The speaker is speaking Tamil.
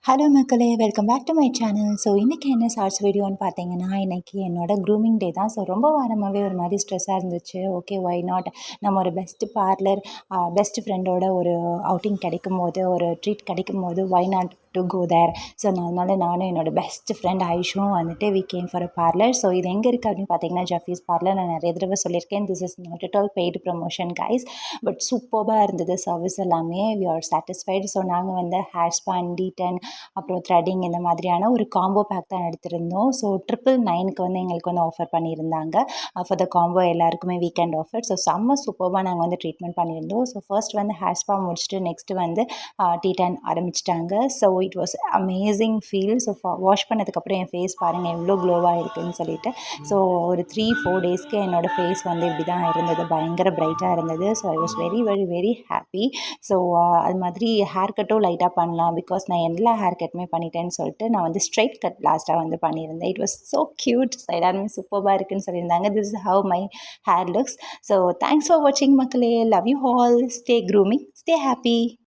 ஹலோ மக்களே, welcome back to my channel. So இன்றைக்கி என்ன ஷார்ட்ஸ் வீடியோன்னு பார்த்தீங்கன்னா, இன்றைக்கி என்னோடய க்ரூமிங் டே தான். ஸோ ரொம்ப வாரமாகவே ஒரு மாதிரி ஸ்ட்ரெஸ்ஸாக இருந்துச்சு. ஓகே, ஒய் நாட், நம்ம ஒரு பெஸ்ட்டு பார்லர் பெஸ்ட் ஃப்ரெண்டோட ஒரு அவுட்டிங் கிடைக்கும்போது, ஒரு ட்ரீட் கிடைக்கும்போது, why not to go there. So அதனால் நானும் என்னோடய பெஸ்ட் ஃப்ரெண்ட் ஐஷும் வந்துட்டு we came for a parlour. So இது எங்கே இருக்குது அப்படின்னு பார்த்தீங்கன்னா, ஜஃபீஸ் பார்லர். நான் நிறைய தடவை சொல்லியிருக்கேன், this is not at all paid promotion guys, but சூப்பராக இருந்தது சர்வீஸ் எல்லாமே. We are satisfied. ஸோ நாங்கள் வந்து ஹேர் ஸ்பா, டீடன், அப்புறம் த்ரெட்டிங் இந்த மாதிரியான ஒரு காம்போ பேக் தான் எடுத்திருந்தோம். ஸோ 999க்கு வந்து எங்களுக்கு வந்து ஆஃபர் பண்ணியிருந்தாங்க ஃபார் த காம்போ, எல்லாருக்குமே வீக்கெண்ட் ஆஃபர். ஸோ செம்ம சூப்பராக நாங்கள் வந்து ட்ரீட்மெண்ட் பண்ணியிருந்தோம். ஸோ ஃபர்ஸ்ட் வந்து ஹேர் ஸ்பா முடிச்சுட்டு நெக்ஸ்ட்டு வந்து டீடன் ஆரம்பிச்சிட்டாங்க. So it was amazing feel. So wash பண்ணதுக்கப்புறம் என் ஃபேஸ் பாருங்கள் எவ்வளோ க்ளோவாக இருக்குதுன்னு சொல்லிட்டு. ஸோ ஒரு 3-4 டேஸ்க்கு என்னோடய ஃபேஸ் வந்து இப்படி தான் இருந்தது, பயங்கர பிரைட்டாக இருந்தது. So I was very very very happy. So அது மாதிரி ஹேர் கட்டும் லைட்டாக பண்ணலாம், பிகாஸ் நான் எல்லா ஹேர் கட்டுமே பண்ணிட்டேன்னு சொல்லிட்டு நான் வந்து ஸ்ட்ரைட் கட் லாஸ்ட்டாக வந்து பண்ணியிருந்தேன். It was so cute. So எல்லாருமே சூப்பராக இருக்குன்னு சொல்லியிருந்தாங்க. This is how my hair looks. So thanks for வாட்சிங் மக்களே. Love you all. Stay grooming, stay happy.